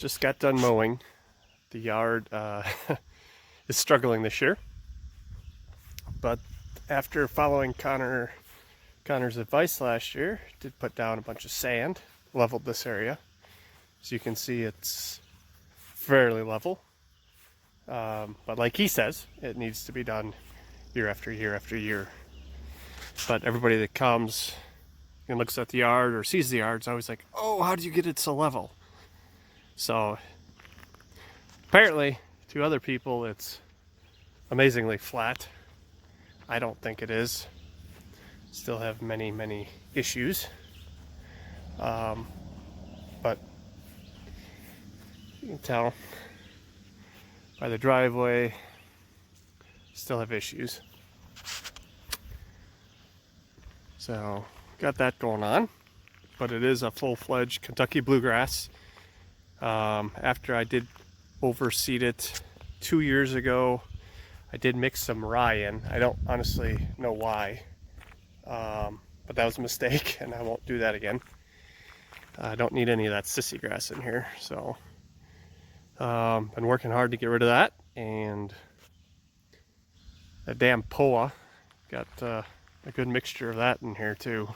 just got done mowing. The yard is struggling this year, but after following Connor's advice last year, did put down a bunch of sand, leveled this area. As you can see, it's fairly level. But like he says, it needs to be done year after year after year. But everybody that comes and looks at the yard or sees the yard is always like, oh, how do you get it so level? So apparently to other people it's amazingly flat. I don't think it is. Still have many issues. But you can tell by the driveway, still have issues. So got that going on, but it is a full-fledged Kentucky bluegrass. After I did overseed it 2 years ago, I did mix some rye in. I don't honestly know why, but that was a mistake and I won't do that again. I don't need any of that sissy grass in here, so been working hard to get rid of that. And that damn POA, got a good mixture of that in here too.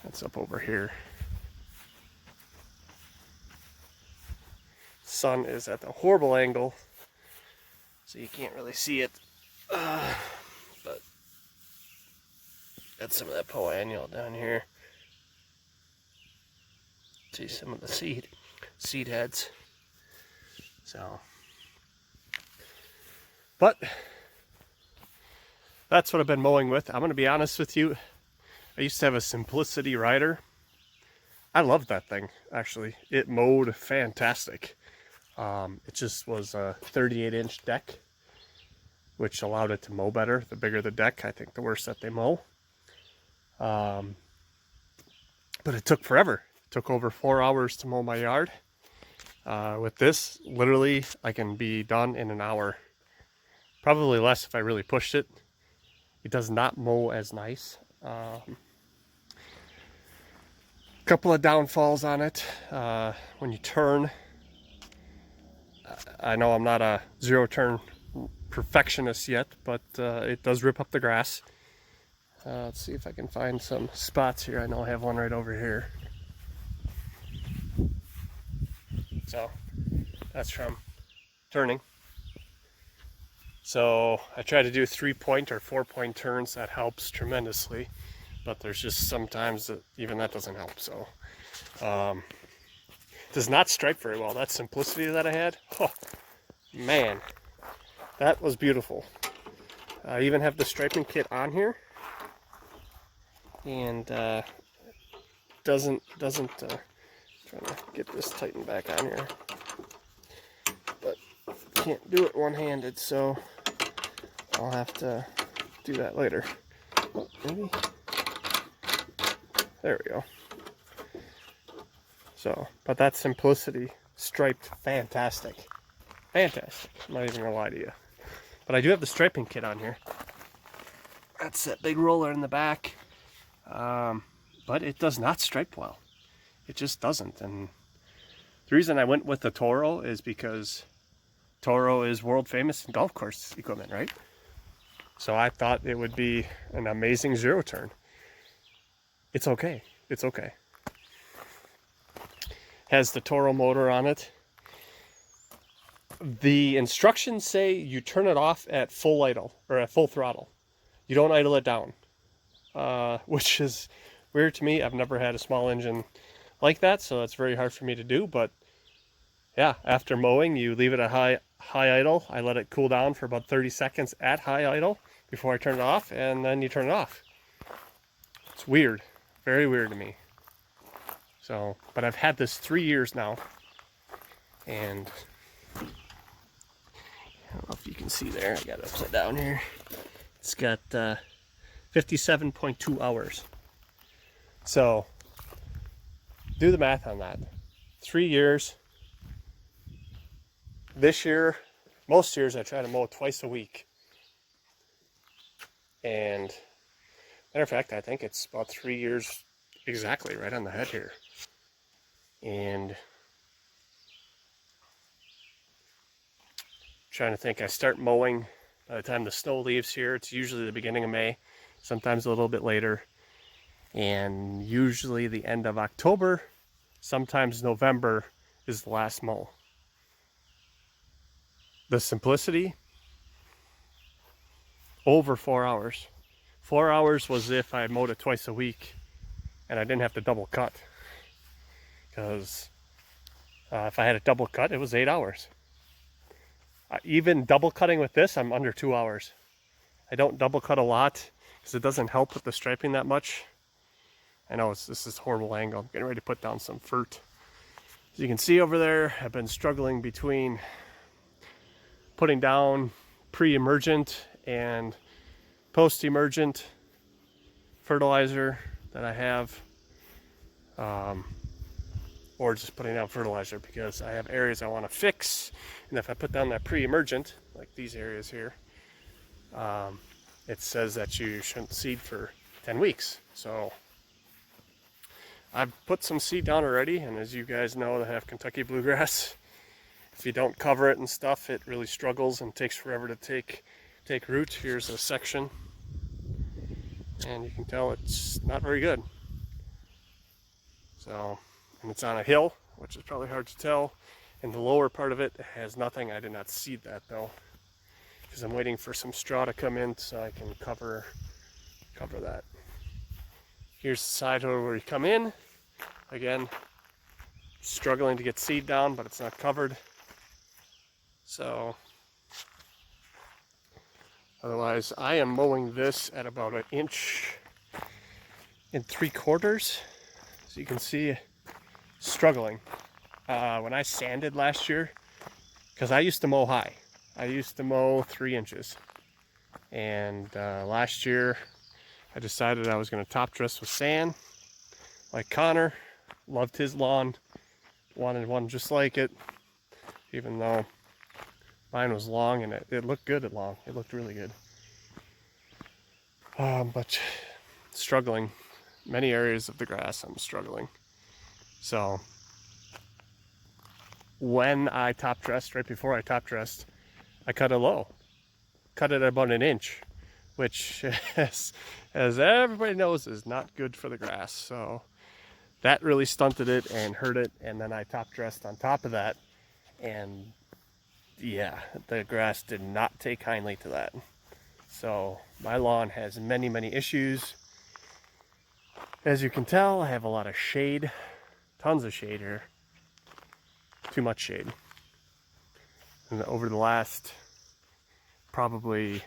That's up over here. Sun is at a horrible angle, so you can't really see it. But got some of that POA annual down here. See some of the seed heads. So, but that's what I've been mowing with. I'm going to be honest with you. I used to have a Simplicity rider. I loved that thing, actually. It mowed fantastic. It just was a 38-inch deck, which allowed it to mow better. The bigger the deck, I think the worse that they mow. But it took forever. It took over 4 hours to mow my yard. With this, literally, I can be done in an hour. Probably less if I really pushed it. It does not mow as nice. Couple of downfalls on it. When you turn, I know I'm not a zero turn perfectionist yet, but it does rip up the grass. Let's see if I can find some spots here. I know I have one right over here. So that's from turning. So I try to do 3-point or 4-point turns. That helps tremendously. But there's just sometimes that even that doesn't help. So does not stripe very well. That Simplicity that I had, oh man, that was beautiful. I even have the striping kit on here, and doesn't trying to get this tightened back on here, but can't do it one-handed, so I'll have to do that later. Oh, maybe. There we go. So, but that Simplicity striped fantastic. Fantastic. I'm not even gonna lie to you. But I do have the striping kit on here. That's that big roller in the back. But it does not stripe well. It just doesn't. And the reason I went with the Toro is because Toro is world famous in golf course equipment, right? So I thought it would be an amazing zero turn. It's okay. It's okay. Has the Toro motor on it. The instructions say you turn it off at full idle or at full throttle. You don't idle it down, which is weird to me. I've never had a small engine like that, so it's very hard for me to do. But yeah, after mowing, you leave it at high idle. I let it cool down for about 30 seconds at high idle before I turn it off, and then you turn it off. It's weird. Very weird to me. So, but I've had this 3 years now, and I don't know if you can see there. I got it upside down here. It's got 57.2 hours. So, do the math on that. 3 years. This year, most years I try to mow twice a week. And matter of fact, I think it's about 3 years exactly right on the head here. And trying to think, I start mowing by the time the snow leaves here. It's usually the beginning of May, sometimes a little bit later, and usually the end of October, sometimes November is the last mow. The simplicity, over 4 hours. 4 hours was if I mowed it twice a week and I didn't have to double cut, because if I had it double cut, it was 8 hours. Even double cutting with this, I'm under 2 hours. I don't double cut a lot because it doesn't help with the striping that much. I know this is a horrible angle. I'm getting ready to put down some fert. As you can see over there, I've been struggling between putting down pre-emergent and post-emergent fertilizer that I have, or just putting down fertilizer, because I have areas I want to fix, and if I put down that pre-emergent, like these areas here, it says that you shouldn't seed for 10 weeks. So I've put some seed down already, and as you guys know that have Kentucky bluegrass, if you don't cover it and stuff, it really struggles and takes forever to take root. Here's a section, and you can tell it's not very good. So, and it's on a hill, which is probably hard to tell. And the lower part of it has nothing. I did not seed that though, because I'm waiting for some straw to come in so I can cover that. Here's the side where we come in. Again, struggling to get seed down, but it's not covered. So otherwise, I am mowing this at about 1 3/4 inches. So you can see, struggling. When I sanded last year, because I used to mow high. I used to mow 3 inches. And last year, I decided I was going to top dress with sand, like Connor. Loved his lawn, wanted one just like it, even though mine was long, and it looked good at long. It looked really good. But struggling. Many areas of the grass I'm struggling. So when I top dressed, right before I top dressed, I cut it low. Cut it about 1 inch, which as everybody knows is not good for the grass. So that really stunted it and hurt it, and then I top dressed on top of that, and yeah, the grass did not take kindly to that. So my lawn has many issues. As you can tell, I have a lot of shade, tons of shade here, too much shade. And over the last 3-4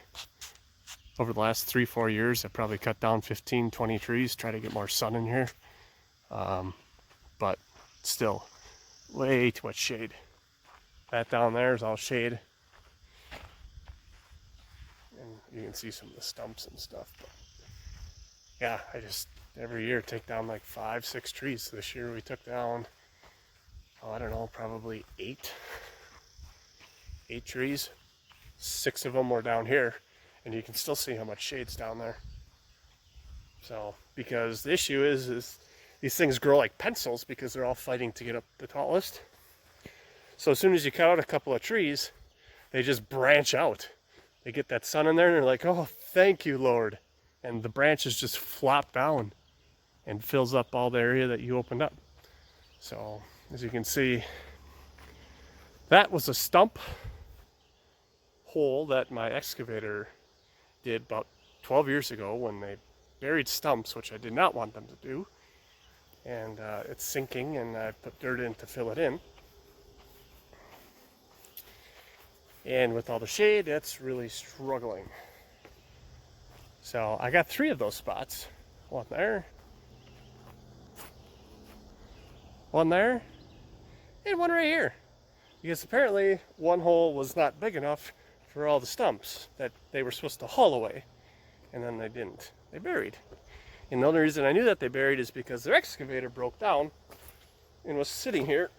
years, I've probably cut down 15-20 trees, try to get more sun in here. But still, way too much shade. That down there is all shade. And you can see some of the stumps and stuff. But yeah, I just, every year take down like 5-6 trees. This year we took down, I don't know, probably 8 trees. 6 of them were down here, and you can still see how much shade's down there. So, because the issue is these things grow like pencils because they're all fighting to get up the tallest. So as soon as you cut out a couple of trees, they just branch out. They get that sun in there and they're like, oh, thank you, Lord. And the branches just flop down and fills up all the area that you opened up. So as you can see, that was a stump hole that my excavator did about 12 years ago when they buried stumps, which I did not want them to do. And it's sinking, and I put dirt in to fill it in. And with all the shade, it's really struggling. So I got 3 of those spots. One there, one there, and one right here. Because apparently one hole was not big enough for all the stumps that they were supposed to haul away. And then they didn't. They buried. And the only reason I knew that they buried is because their excavator broke down and was sitting here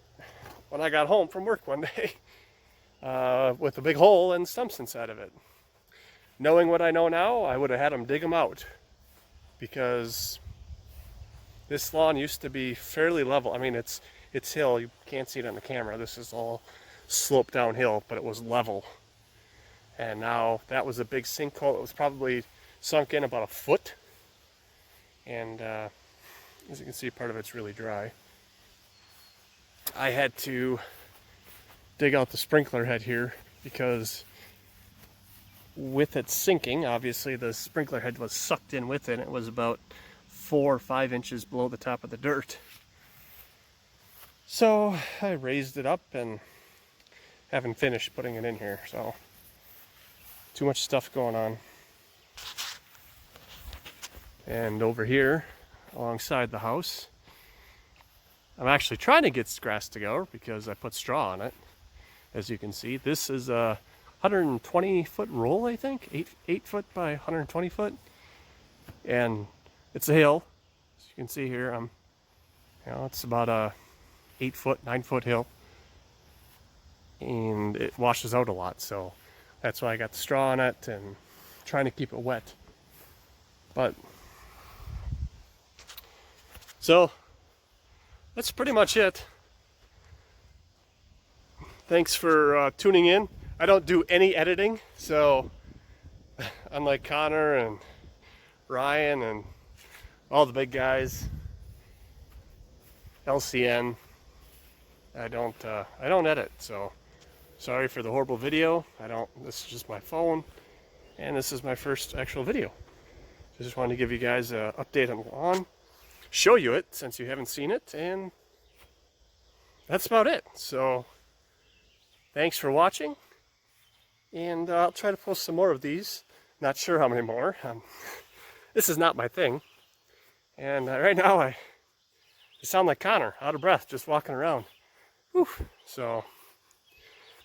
when I got home from work one day with a big hole and stumps inside of it. Knowing what I know now, I would have had them dig them out, because This lawn used to be fairly level. I mean, it's hill. You can't see it on the camera. This is all sloped downhill, but it was level. And now that was a big sinkhole. It was probably sunk in about a foot. And as you can see, part of it's really dry. I had to dig out the sprinkler head here because with it sinking, obviously the sprinkler head was sucked in with it. It was about 4 or 5 inches below the top of the dirt. So I raised it up and haven't finished putting it in here. So too much stuff going on. And over here alongside the house, I'm actually trying to get grass to go because I put straw on it. As you can see, this is a 120-foot roll, I think, 8 foot by 120 foot, and it's a hill. As you can see here, it's about a 8 foot, 9 foot hill, and it washes out a lot. So that's why I got the straw on it and trying to keep it wet. But so that's pretty much it. Thanks for tuning in. I don't do any editing, so unlike Connor and Ryan and all the big guys, LCN, I don't edit. So sorry for the horrible video. This is just my phone, and this is my first actual video. So just wanted to give you guys an update on the lawn, show you it since you haven't seen it, and that's about it. So thanks for watching, and I'll try to post some more of these. Not sure how many more. This is not my thing, and right now I sound like Connor, out of breath, just walking around. Whew. So,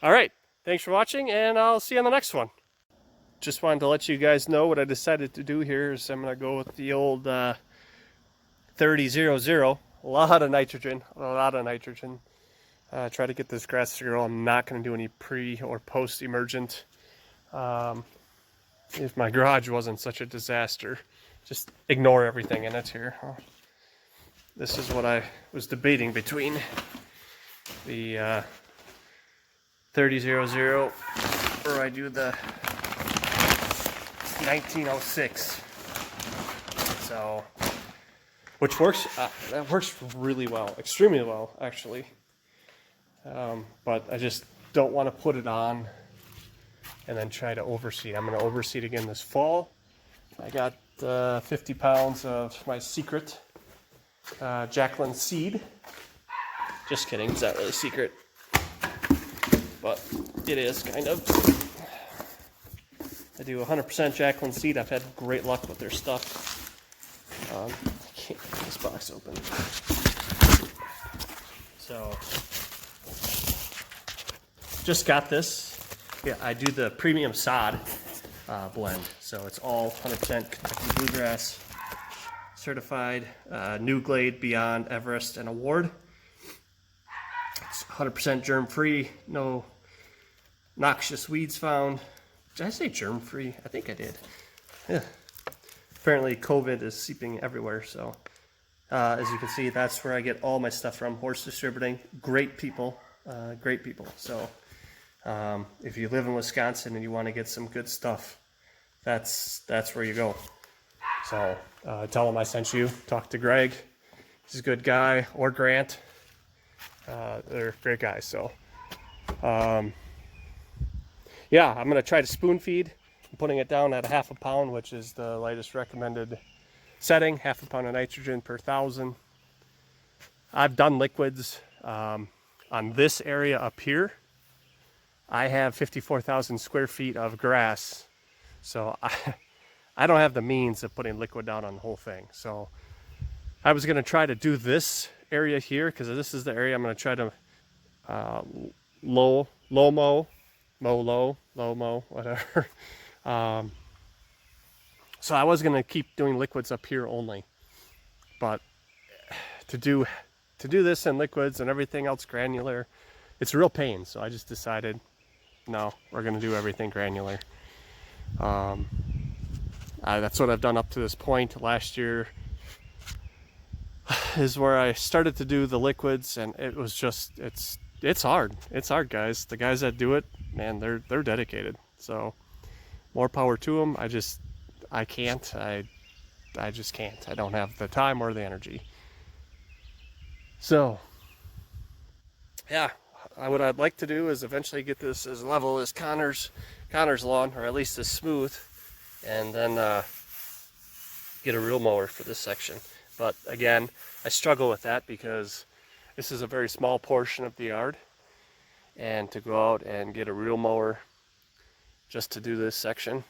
all right, thanks for watching, and I'll see you on the next one. Just wanted to let you guys know what I decided to do here is I'm going to go with the old 30-0-0. A lot of nitrogen. Try to get this grass to grow. I'm not going to do any pre or post emergent. If my garage wasn't such a disaster, just ignore everything in it here. This is what I was debating between the 30-0-0 or I do the 1906. So, which works. That works really well, extremely well, actually. But I just don't want to put it on and then try to overseed. I'm going to overseed again this fall. I got 50 pounds of my secret Jacqueline seed. Just kidding, it's not really secret, but it is kind of. I do 100% Jacqueline seed. I've had great luck with their stuff. I can't get this box open. So, just got this. Yeah, I do the premium sod blend. So it's all 100% Kentucky Bluegrass certified, New Glade, Beyond, Everest, and Award. It's 100% germ-free, no noxious weeds found. Did I say germ-free? I think I did. Yeah. Apparently COVID is seeping everywhere, so as you can see, that's where I get all my stuff from. Horse Distributing, great people, great people. So if you live in Wisconsin and you want to get some good stuff, that's where you go. So tell them I sent you. Talk to Greg. He's a good guy, or Grant. They're great guys. So yeah, I'm gonna try to spoon feed. I'm putting it down at 1/2 pound, which is the lightest recommended setting. 1/2 pound of nitrogen per 1,000. I've done liquids on this area up here. I have 54,000 square feet of grass, so I don't have the means of putting liquid down on the whole thing. So I was going to try to do this area here because this is the area I'm going to try to low mow, whatever. So I was going to keep doing liquids up here only, but to do this and liquids and everything else granular, it's a real pain. So I just decided, no, we're going to do everything granular. That's what I've done up to this point. Last year, is where I started to do the liquids, and it was just it's hard. It's hard, guys. The guys that do it, man, they're dedicated. So more power to them. I can't. I just can't. I don't have the time or the energy. So yeah, what I'd like to do is eventually get this as level as Connor's lawn, or at least as smooth, and then get a real mower for this section. But again, I struggle with that because this is a very small portion of the yard, and to go out and get a real mower just to do this section,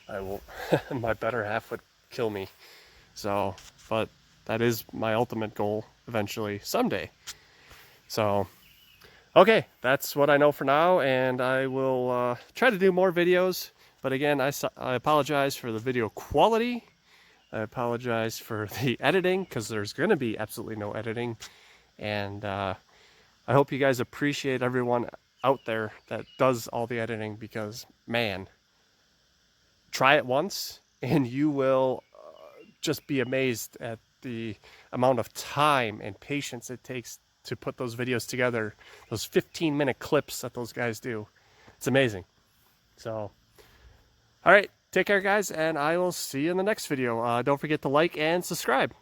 I will my better half would kill me. So, but that is my ultimate goal eventually, someday. So okay, that's what I know for now, and I will try to do more videos. But again, I apologize for the video quality. I apologize for the editing, because there's going to be absolutely no editing. And I hope you guys appreciate everyone out there that does all the editing, because, man, try it once and you will just be amazed at the amount of time and patience it takes to put those videos together, those 15-minute clips that those guys do. It's amazing. So, all right, take care, guys, and I will see you in the next video. Don't forget to like and subscribe.